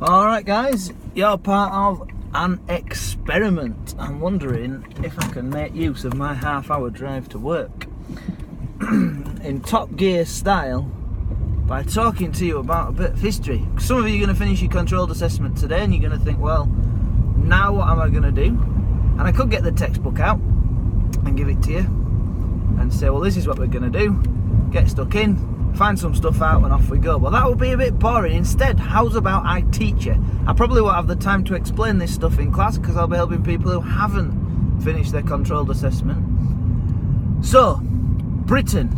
Alright guys, you're part of an experiment. I'm wondering if I can make use of my half-hour drive to work in Top Gear style by talking to you about a bit of history. Some of you are going to finish your controlled assessment today and you're going to think, well, now what am I going to do? And I could get the textbook out and give it to you and say, well, this is what we're going to do. Get stuck in, find some stuff out and off we go. Well, that would be a bit boring. Instead, how's about I teach you? I probably won't have the time to explain this stuff in class because I'll be helping people who haven't finished their controlled assessment. So, Britain,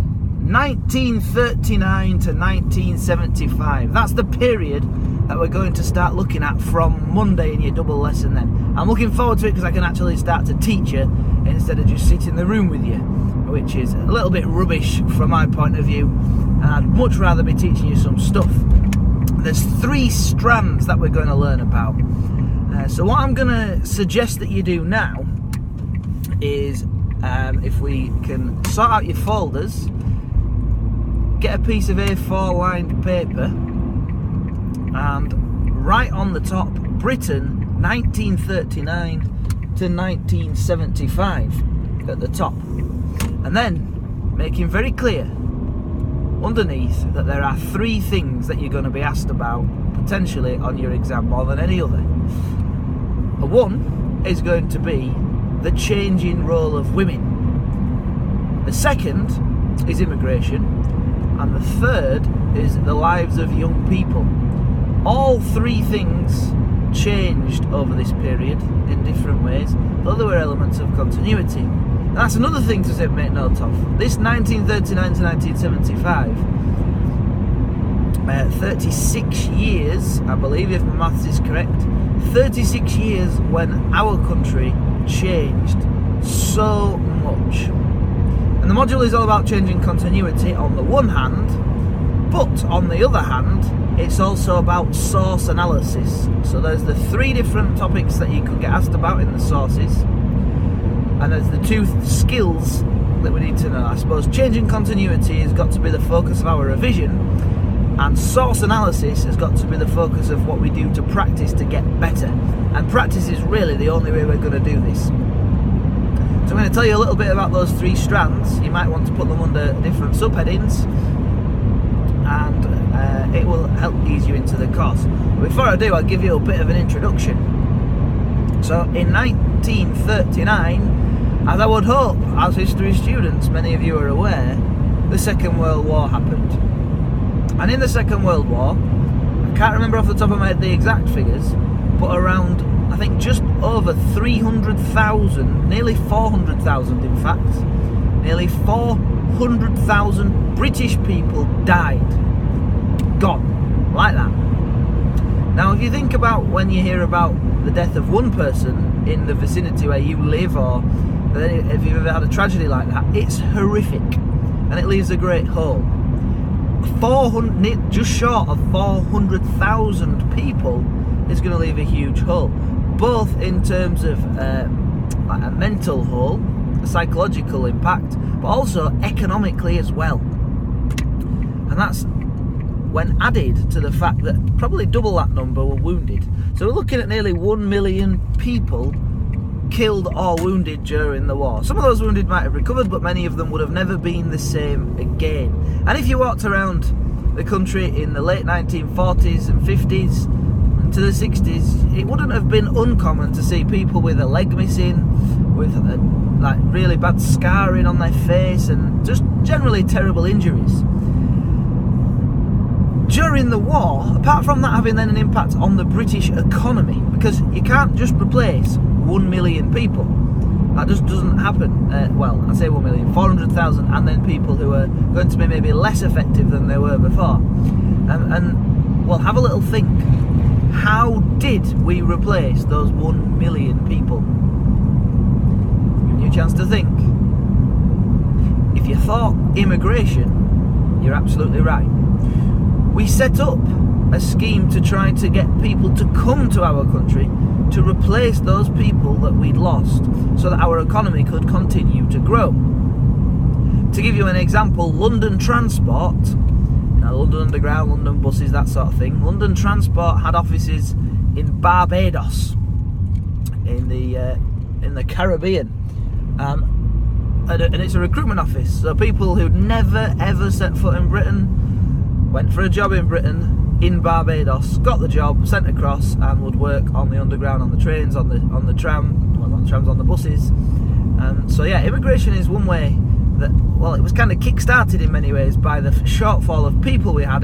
1939 to 1975. That's the period that we're going to start looking at from Monday in your double lesson then. I'm looking forward to it because I can actually start to teach you instead of just sit in the room with you, which is a little bit rubbish from my point of view. And I'd much rather be teaching you some stuff. There's 3 strands that we're going to learn about. So what I'm going to suggest that you do now is if we can sort out your folders, get a piece of A4 lined paper and write on the top Britain 1939 to 1975 at the top, and then making very clear underneath that there are 3 things that you're going to be asked about potentially on your exam more than any other. One is going to be the changing role of women. The second is immigration, and the third is the lives of young people. All 3 things changed over this period in different ways, though there were elements of continuity. And that's another thing to make note of. This 1939 to 1975, 36 years, I believe, if my maths is correct, 36 years when our country changed so much. And the module is all about changing continuity on the one hand, but on the other hand, it's also about source analysis. So there's the 3 different topics that you could get asked about in the sources, and there's the 2 skills that we need to know. I suppose changing continuity has got to be the focus of our revision, and source analysis has got to be the focus of what we do to practice to get better. And practice is really the only way we're going to do this. So I'm going to tell you a little bit about those 3 strands. You might want to put them under different subheadings, and it will help ease you into the course. But before I do, I'll give you a bit of an introduction. So in 1939, as I would hope, as history students, many of you are aware, the Second World War happened. And in the Second World War, I can't remember off the top of my head the exact figures, but around, I think just over 300,000, nearly 400,000 in fact, nearly 400,000 British people died. Gone. Like that. Now if you think about when you hear about the death of one person in the vicinity where you live, or if you've ever had a tragedy like that, it's horrific and it leaves a great hole. Just short of 400,000 people is going to leave a huge hole, both in terms of like a mental hole, a psychological impact, but also economically as well. And that's when added to the fact that probably double that number were wounded. So we're looking at nearly 1 million people killed or wounded during the war. Some of those wounded might have recovered, but many of them would have never been the same again. And if you walked around the country in the late 1940s and 50s and to the 60s, it wouldn't have been uncommon to see people with a leg missing, with like really bad scarring on their face, and just generally terrible injuries. During the war, apart from that having then an impact on the British economy, because you can't just replace 1 million people. That just doesn't happen. Well, I say 1 million, 400,000, and then people who are going to be maybe less effective than they were before. And well, have a little think. How did we replace those 1 million people? Give you a chance to think. If you thought immigration, you're absolutely right. We set up a scheme to try to get people to come to our country to replace those people that we'd lost, so that our economy could continue to grow. To give you an example, London Transport London Underground, London buses, that sort of thing. London Transport had offices in Barbados, in the Caribbean, and it's a recruitment office. So people who'd never ever set foot in Britain went for a job in Britain in Barbados, got the job, sent across, and would work on the underground, on the trains, on the tram, well, not trams, on the buses. So yeah, immigration is one way that, well, it was kind of kick-started in many ways by the shortfall of people we had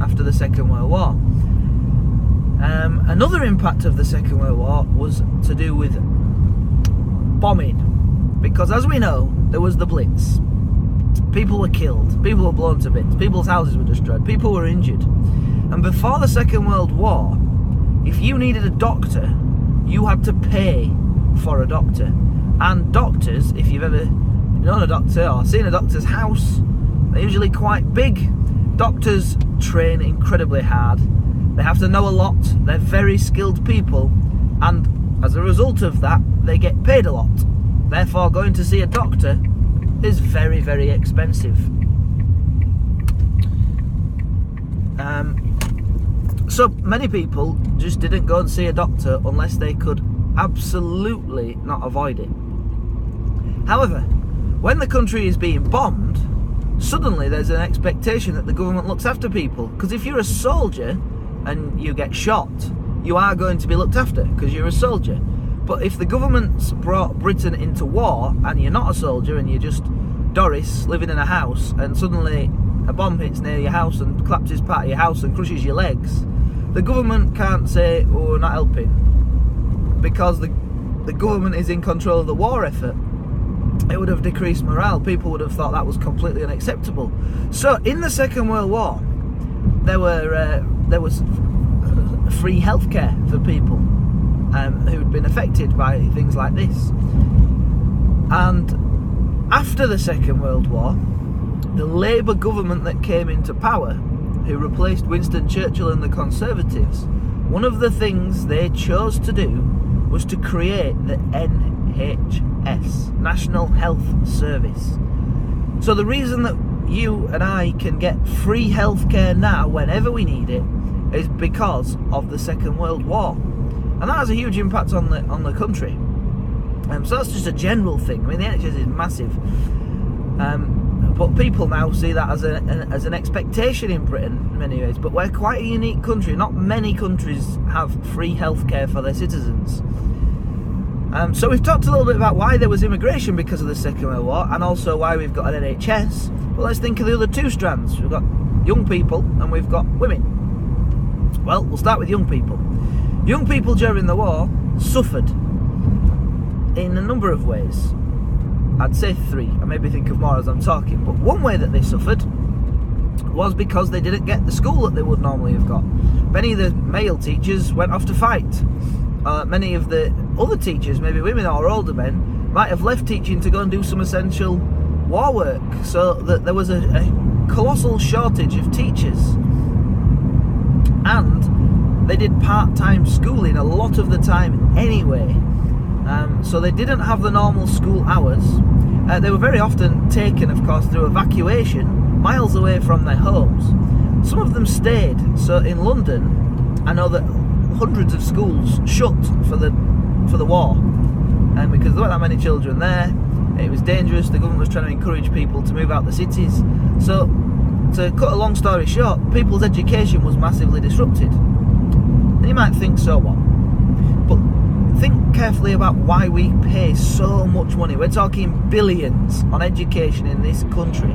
after the Second World War. Another impact of the Second World War was to do with bombing, because as we know, there was the Blitz. People were killed, people were blown to bits, people's houses were destroyed, people were injured. And before the Second World War, if you needed a doctor, you had to pay for a doctor. And doctors, if you've ever known a doctor or seen a doctor's house, they're usually quite big. Doctors train incredibly hard. They have to know a lot. They're very skilled people, and as a result of that, they get paid a lot. Therefore, going to see a doctor is very, very expensive. So many people just didn't go and see a doctor unless they could absolutely not avoid it. However, when the country is being bombed, suddenly there's an expectation that the government looks after people. Because if you're a soldier and you get shot, you are going to be looked after because you're a soldier. But if the government's brought Britain into war and you're not a soldier and you're just Doris living in a house, and suddenly a bomb hits near your house and collapses part of your house and crushes your legs, the government can't say, oh, we're not helping, because the government is in control of the war effort. It would have decreased morale. People would have thought that was completely unacceptable. So in the Second World War, there was free healthcare for people who'd been affected by things like this. And after the Second World War, the Labour government that came into power, who replaced Winston Churchill and the Conservatives, one of the things they chose to do was to create the NHS, National Health Service. So the reason that you and I can get free healthcare now whenever we need it is because of the Second World War, and that has a huge impact on the country. So that's just a general thing. I mean, the NHS is massive, but people now see that as an expectation in Britain in many ways. But we're quite a unique country. Not many countries have free healthcare for their citizens. So we've talked a little bit about why there was immigration because of the Second World War, and also why we've got an NHS. But let's think of the other two strands. We've got young people and we've got women. Well, we'll start with young people. Young people during the war suffered in a number of ways. I'd say three. I maybe think of more as I'm talking. But one way that they suffered was because they didn't get the school that they would normally have got. Many of the male teachers went off to fight. Many of the other teachers, maybe women or older men, might have left teaching to go and do some essential war work. So that there was a colossal shortage of teachers. And they did part-time schooling a lot of the time anyway. So they didn't have the normal school hours. They were very often taken, of course, through evacuation, miles away from their homes. Some of them stayed. So in London, I know that hundreds of schools shut for the war, and because there weren't that many children there, it was dangerous. The government was trying to encourage people to move out the cities. So, to cut a long story short, people's education was massively disrupted. And you might think, so what? But think carefully about why we pay so much money. We're talking billions on education in this country.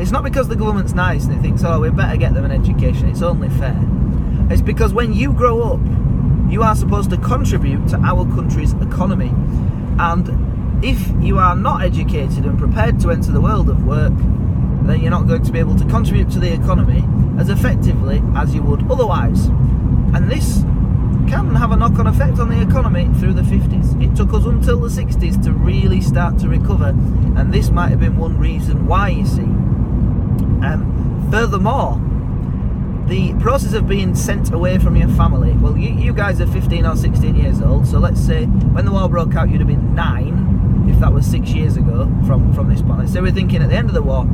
It's not because the government's nice and it thinks, oh, we better get them an education, it's only fair. It's because when you grow up, you are supposed to contribute to our country's economy. And if you are not educated and prepared to enter the world of work, then you're not going to be able to contribute to the economy as effectively as you would otherwise. And this can have a knock-on effect on the economy through the 50s. It took us until the 60s to really start to recover, and this might have been one reason why, you see. Furthermore, the process of being sent away from your family, well, you guys are 15 or 16 years old, so let's say when the war broke out you'd have been 9, if that was 6 years ago from this point. Let's say we're thinking at the end of the war,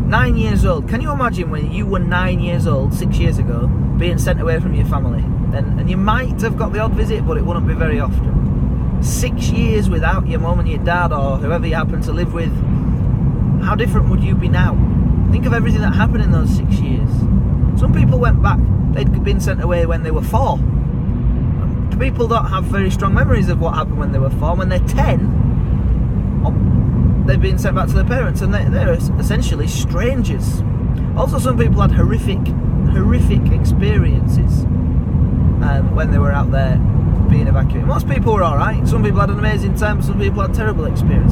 9 years old. Can you imagine when you were 9 years old, 6 years ago, being sent away from your family? And you might have got the odd visit, but it wouldn't be very often. 6 years without your mum and your dad or whoever you happen to live with. How different would you be now? Think of everything that happened in those 6 years. Some people went back, they'd been sent away when they were 4. People don't have very strong memories of what happened when they were 4. When they're 10, they've been sent back to their parents, and they're essentially strangers. Also, some people had horrific experiences when they were out there being evacuated. Most people were alright. Some people had an amazing time, some people had terrible experiences.